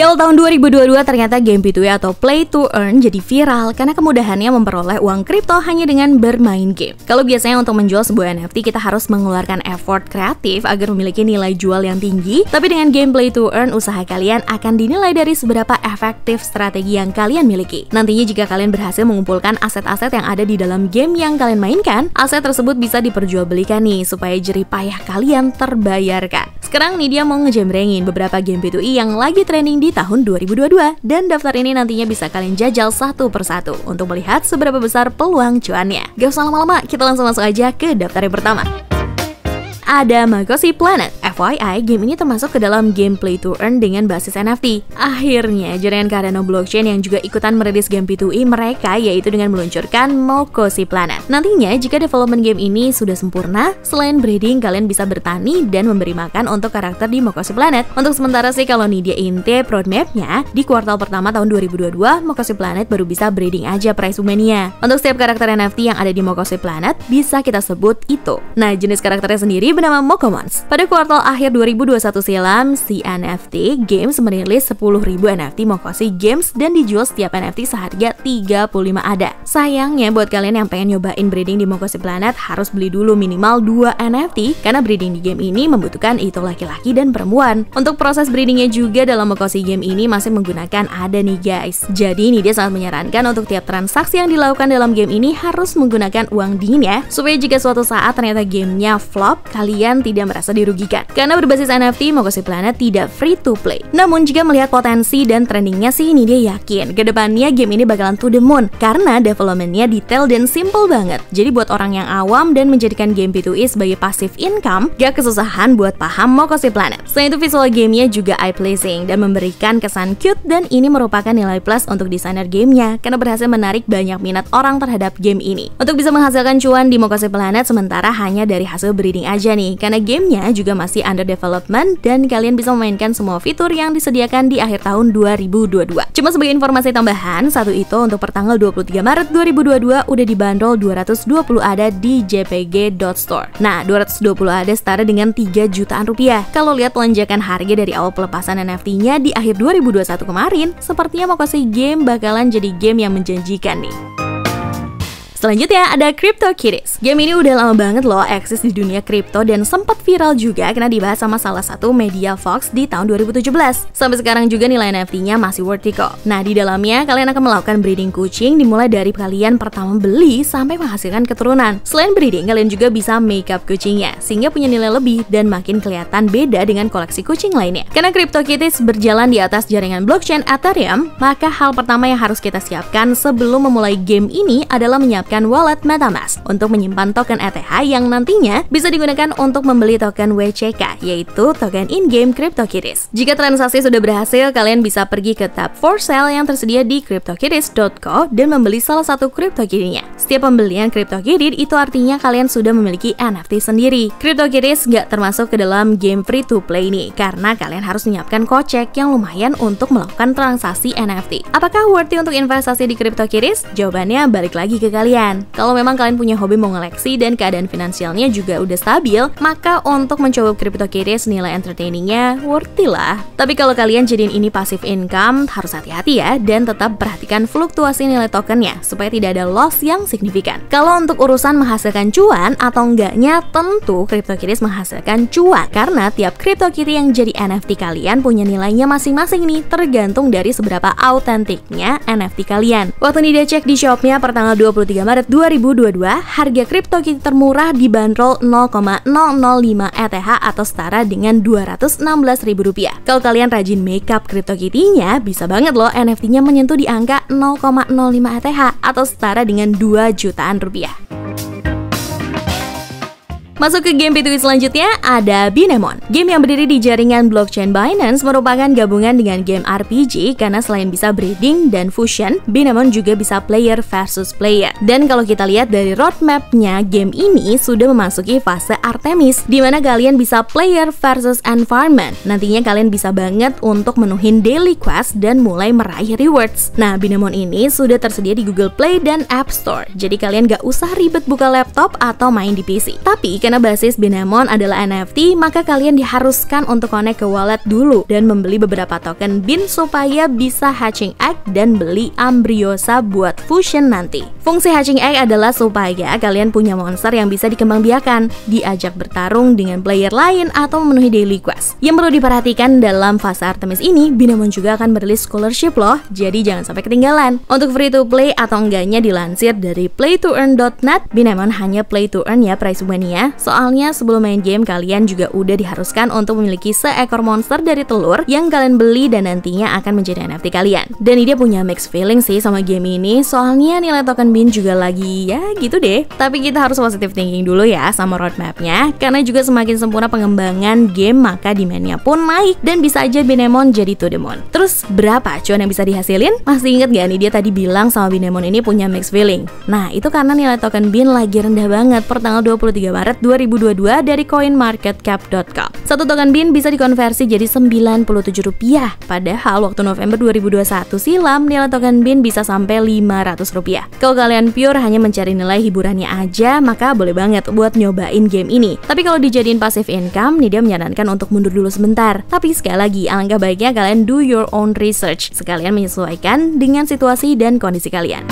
Di awal tahun 2022 ternyata game P2E atau Play to Earn jadi viral karena kemudahannya memperoleh uang kripto hanya dengan bermain game. Kalau biasanya untuk menjual sebuah NFT kita harus mengeluarkan effort kreatif agar memiliki nilai jual yang tinggi, tapi dengan game Play to Earn usaha kalian akan dinilai dari seberapa efektif strategi yang kalian miliki. Nantinya jika kalian berhasil mengumpulkan aset-aset yang ada di dalam game yang kalian mainkan, aset tersebut bisa diperjualbelikan nih supaya jerih payah kalian terbayarkan. Sekarang nih dia mau ngejembrengin beberapa game P2E yang lagi trending di tahun 2022, dan daftar ini nantinya bisa kalian jajal satu persatu untuk melihat seberapa besar peluang cuannya. Gak usah lama-lama, kita langsung masuk aja ke daftar yang pertama. Ada Mokosi Planet. FYI, game ini termasuk ke dalam game Play to Earn dengan basis NFT. Akhirnya, jaringan Cardano Blockchain yang juga ikutan merilis game P2E mereka, yaitu dengan meluncurkan Mokosi Planet. Nantinya, jika development game ini sudah sempurna, selain breeding, kalian bisa bertani dan memberi makan untuk karakter di Mokosi Planet. Untuk sementara sih, kalau Nidia Inte roadmap-nya, di kuartal pertama tahun 2022, Mokosi Planet baru bisa breeding aja prize women-nya. Untuk setiap karakter NFT yang ada di Mokosi Planet, bisa kita sebut itu. Nah, jenis karakternya sendiri bernama Mokomons. Pada kuartal akhir 2021 silam, si NFT Games merilis 10.000 NFT Mokosi Games dan dijual setiap NFT seharga 35 ADA. Sayangnya buat kalian yang pengen nyobain breeding di Mokosi Planet harus beli dulu minimal 2 NFT karena breeding di game ini membutuhkan itu laki-laki dan perempuan. Untuk proses breedingnya juga dalam Mokosi Game ini masih menggunakan ADA nih guys. Jadi ini dia sangat menyarankan untuk tiap transaksi yang dilakukan dalam game ini harus menggunakan uang dingin ya, supaya jika suatu saat ternyata gamenya flop, kalian tidak merasa dirugikan. Karena berbasis NFT, Mokosi Planet tidak free to play. Namun jika melihat potensi dan trendingnya sih, ini dia yakin kedepannya game ini bakalan to the moon karena developmentnya detail dan simple banget. Jadi buat orang yang awam dan menjadikan game P2E sebagai passive income, gak kesusahan buat paham Mokosi Planet. Selain itu visual gamenya juga eye pleasing dan memberikan kesan cute, dan ini merupakan nilai plus untuk desainer gamenya karena berhasil menarik banyak minat orang terhadap game ini. Untuk bisa menghasilkan cuan di Mokosi Planet sementara hanya dari hasil breeding aja nih, karena gamenya juga masih under development dan kalian bisa memainkan semua fitur yang disediakan di akhir tahun 2022. Cuma sebagai informasi tambahan, satu itu untuk pertanggal 23 Maret 2022 udah dibanderol 220 ADA di jpg.store. Nah, 220 ADA setara dengan 3 jutaan rupiah. Kalau lihat lonjakan harga dari awal pelepasan NFT-nya di akhir 2021 kemarin, sepertinya Mokosi Game bakalan jadi game yang menjanjikan nih. Selanjutnya ada CryptoKitties. Game ini udah lama banget loh eksis di dunia kripto dan sempat viral juga karena dibahas sama salah satu media Fox di tahun 2017. Sampai sekarang juga nilai NFT-nya masih worth it kok. Nah, di dalamnya kalian akan melakukan breeding kucing dimulai dari kalian pertama beli sampai menghasilkan keturunan. Selain breeding, kalian juga bisa make up kucingnya sehingga punya nilai lebih dan makin kelihatan beda dengan koleksi kucing lainnya. Karena CryptoKitties berjalan di atas jaringan blockchain Ethereum, maka hal pertama yang harus kita siapkan sebelum memulai game ini adalah menyiapkan wallet MetaMask untuk menyimpan token ETH yang nantinya bisa digunakan untuk membeli token WCK, yaitu token in-game CryptoKitties. Jika transaksi sudah berhasil, kalian bisa pergi ke tab for sale yang tersedia di cryptokitties.co dan membeli salah satu CryptoKitty-nya. Setiap pembelian CryptoKitty itu artinya kalian sudah memiliki NFT sendiri. CryptoKitties nggak termasuk ke dalam game free to play nih, karena kalian harus menyiapkan kocek yang lumayan untuk melakukan transaksi NFT. Apakah worth it untuk investasi di CryptoKitties? Jawabannya balik lagi ke kalian. Kalau memang kalian punya hobi mengoleksi dan keadaan finansialnya juga udah stabil, maka untuk mencoba CryptoKitties nilai entertainingnya worth it lah. Tapi kalau kalian jadiin ini passive income, harus hati-hati ya dan tetap perhatikan fluktuasi nilai tokennya supaya tidak ada loss yang signifikan. Kalau untuk urusan menghasilkan cuan atau enggaknya, tentu CryptoKitties menghasilkan cuan karena tiap CryptoKitty yang jadi NFT kalian punya nilainya masing-masing nih, tergantung dari seberapa autentiknya NFT kalian. Waktu Nidia cek di shopnya pertanggal 23 Maret 2022, harga CryptoKitty termurah dibanderol 0,005 ETH atau setara dengan Rp216.000. Kalau kalian rajin makeup CryptoKitty-nya, bisa banget loh NFT-nya menyentuh di angka 0,05 ETH atau setara dengan 2 jutaan rupiah. Masuk ke game P2E selanjutnya, ada Binemon. Game yang berdiri di jaringan blockchain Binance merupakan gabungan dengan game RPG karena selain bisa breeding dan fusion, Binemon juga bisa player versus player. Dan kalau kita lihat dari roadmap-nya, game ini sudah memasuki fase Artemis, di mana kalian bisa player versus environment. Nantinya kalian bisa banget untuk menuhin daily quest dan mulai meraih rewards. Nah, Binemon ini sudah tersedia di Google Play dan App Store, jadi kalian gak usah ribet buka laptop atau main di PC. Tapi karena basis Binemon adalah NFT, maka kalian diharuskan untuk connect ke wallet dulu dan membeli beberapa token BIN supaya bisa hatching egg dan beli Ambriosa buat fusion nanti. Fungsi hatching egg adalah supaya kalian punya monster yang bisa dikembangbiakan, diajak bertarung dengan player lain atau memenuhi daily quest. Yang perlu diperhatikan dalam fase Artemis ini, Binemon juga akan merilis scholarship loh, jadi jangan sampai ketinggalan. Untuk free to play atau enggaknya dilansir dari playtoearn.net, Binemon hanya play to earn ya Prismania. Soalnya sebelum main game kalian juga udah diharuskan untuk memiliki seekor monster dari telur yang kalian beli dan nantinya akan menjadi NFT kalian. Dan dia punya mixed feeling sih sama game ini, soalnya nilai token BIN juga lagi ya gitu deh. Tapi kita harus positive thinking dulu ya sama roadmapnya, karena juga semakin sempurna pengembangan game maka demandnya pun naik dan bisa aja Binemon jadi to the moon. Terus berapa cuan yang bisa dihasilin? Masih inget gak nih dia tadi bilang sama Binemon ini punya mixed feeling? Nah itu karena nilai token BIN lagi rendah banget per tanggal 23 Maret 2022 dari coinmarketcap.com. Satu token BIN bisa dikonversi jadi Rp97. Padahal waktu November 2021 silam nilai token BIN bisa sampai Rp500. Kalau kalian pure hanya mencari nilai hiburannya aja, maka boleh banget buat nyobain game ini. Tapi kalau dijadiin passive income, nih dia menyarankan untuk mundur dulu sebentar. Tapi sekali lagi, alangkah baiknya kalian do your own research, sekalian menyesuaikan dengan situasi dan kondisi kalian.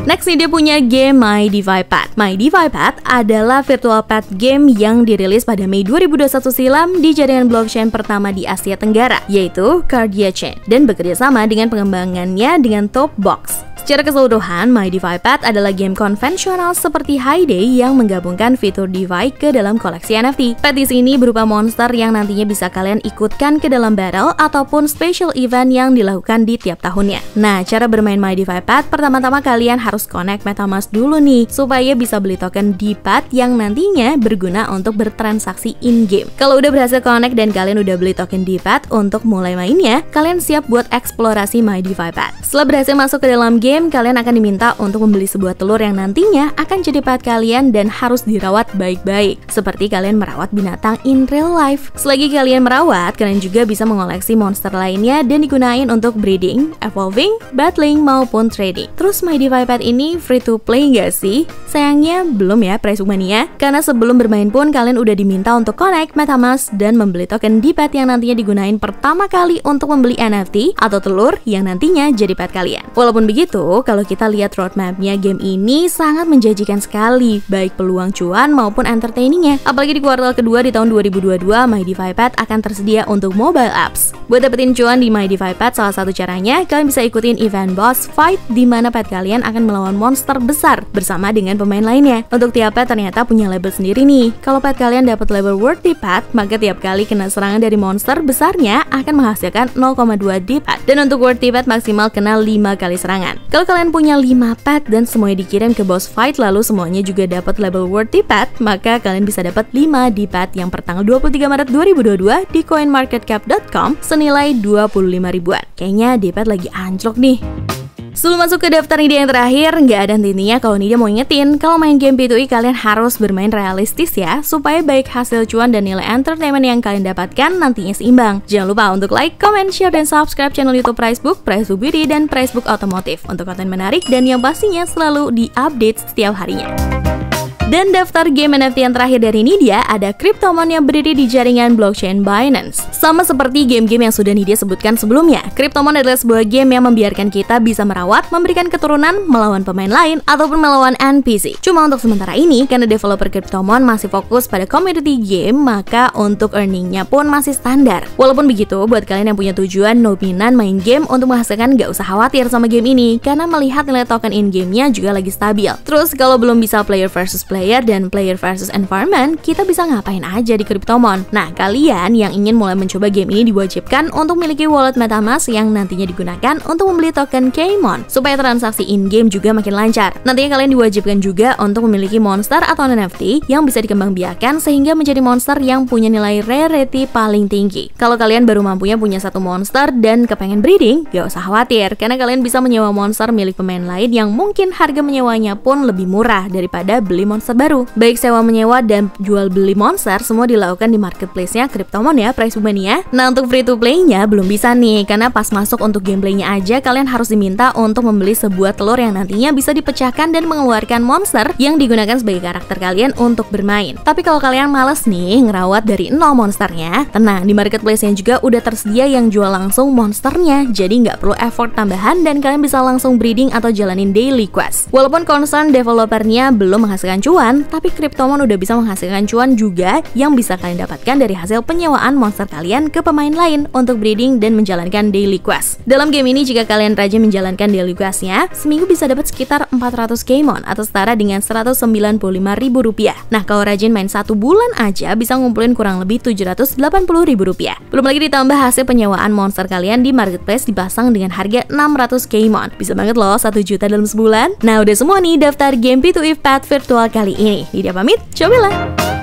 Next nih dia punya game My DeFi Pet. My DeFi Pet adalah virtual pet game yang dirilis pada Mei 2021 silam di jaringan blockchain pertama di Asia Tenggara, yaitu Cardia Chain, dan bekerja sama dengan pengembangannya dengan Topbox. Secara keseluruhan, My DeFi Pet adalah game konvensional seperti Hay-Day yang menggabungkan fitur DeFi ke dalam koleksi NFT. Pet di sini berupa monster yang nantinya bisa kalian ikutkan ke dalam battle ataupun special event yang dilakukan di tiap tahunnya. Nah, cara bermain My DeFi Pet, pertama-tama kalian harus connect MetaMask dulu nih, supaya bisa beli token DPET yang nantinya berguna untuk bertransaksi in-game. Kalau udah berhasil connect dan kalian udah beli token DPET untuk mulai mainnya, kalian siap buat eksplorasi My DeFi Pet. Setelah berhasil masuk ke dalam game, kalian akan diminta untuk membeli sebuah telur yang nantinya akan jadi pet kalian dan harus dirawat baik-baik, seperti kalian merawat binatang in real life. Selagi kalian merawat, kalian juga bisa mengoleksi monster lainnya dan digunain untuk breeding, evolving, battling, maupun trading. Terus My DeFi Pet ini free to play nggak sih? Sayangnya belum ya Prismania, karena sebelum bermain pun kalian udah diminta untuk connect MetaMask dan membeli token DPET yang nantinya digunain pertama kali untuk membeli NFT atau telur yang nantinya jadi pet kalian. Walaupun begitu, kalau kita lihat roadmapnya, game ini sangat menjanjikan sekali, baik peluang cuan maupun entertainingnya. Apalagi di kuartal kedua di tahun 2022, My DeFi Pet akan tersedia untuk mobile apps. Buat dapetin cuan di My DeFi Pet, salah satu caranya kalian bisa ikutin event boss fight, di mana pet kalian akan melawan monster besar bersama dengan pemain lainnya. Untuk tiap pet ternyata punya label sendiri nih. Kalau pet kalian dapat label Worthy Pet, maka tiap kali kena serangan dari monster besarnya akan menghasilkan 0,2 DPET. Dan untuk Worthy Pet maksimal kena 5 kali serangan. Kalau kalian punya 5 pet dan semuanya dikirim ke boss fight lalu semuanya juga dapat label Worthy Pet, maka kalian bisa dapat 5 DPET yang per tanggal 23 Maret 2022 di coinmarketcap.com senilai 25 ribuan. Kayaknya DPET lagi anjlok nih. Sebelum masuk ke daftar ide yang terakhir, nggak ada hentinya kalau Nidia mau ingetin, kalau main game P2E kalian harus bermain realistis ya, supaya baik hasil cuan dan nilai entertainment yang kalian dapatkan nantinya seimbang. Jangan lupa untuk like, comment, share, dan subscribe channel YouTube Pricebook, Pricebook Beauty, dan Pricebook Otomotif untuk konten menarik dan yang pastinya selalu diupdate setiap harinya. Dan daftar game NFT yang terakhir dari Nidia ada Cryptomon yang berdiri di jaringan blockchain Binance. Sama seperti game-game yang sudah Nidia sebutkan sebelumnya, Cryptomon adalah sebuah game yang membiarkan kita bisa merawat, memberikan keturunan, melawan pemain lain, ataupun melawan NPC. Cuma untuk sementara ini, karena developer Cryptomon masih fokus pada community game, maka untuk earningnya pun masih standar. Walaupun begitu, buat kalian yang punya tujuan dominan main game untuk menghasilkan, nggak usah khawatir sama game ini, karena melihat nilai token in-game-nya juga lagi stabil. Terus kalau belum bisa player versus player dan player versus environment, kita bisa ngapain aja di Cryptomon? Nah, kalian yang ingin mulai mencoba game ini diwajibkan untuk memiliki wallet MetaMask yang nantinya digunakan untuk membeli token K-Mon, supaya transaksi in-game juga makin lancar. Nantinya kalian diwajibkan juga untuk memiliki monster atau NFT yang bisa dikembangbiakan sehingga menjadi monster yang punya nilai rarity paling tinggi. Kalau kalian baru mampunya punya satu monster dan kepengen breeding, gak usah khawatir, karena kalian bisa menyewa monster milik pemain lain yang mungkin harga menyewanya pun lebih murah daripada beli monster monster baru. Baik sewa menyewa dan jual beli monster semua dilakukan di marketplace-nya Cryptomon ya, Prize Woman ya. Nah, untuk free to play-nya belum bisa nih, karena pas masuk untuk gameplaynya aja kalian harus diminta untuk membeli sebuah telur yang nantinya bisa dipecahkan dan mengeluarkan monster yang digunakan sebagai karakter kalian untuk bermain. Tapi kalau kalian males nih ngerawat dari nol monsternya, tenang, di marketplace-nya juga udah tersedia yang jual langsung monsternya, jadi nggak perlu effort tambahan dan kalian bisa langsung breeding atau jalanin daily quest. Walaupun concern developernya belum menghasilkan cuan, tapi Cryptomon udah bisa menghasilkan cuan juga yang bisa kalian dapatkan dari hasil penyewaan monster kalian ke pemain lain untuk breeding dan menjalankan daily quest. Dalam game ini jika kalian rajin menjalankan daily quest-nya, seminggu bisa dapat sekitar 400 Keymon atau setara dengan Rp195.000. Nah, kalau rajin main 1 bulan aja bisa ngumpulin kurang lebih Rp780.000. Belum lagi ditambah hasil penyewaan monster kalian di marketplace dipasang dengan harga 600 Keymon. Bisa banget loh 1 juta dalam sebulan. Nah, udah semua nih daftar game P2E Pet virtual kali ini. Lidia pamit, cobalah!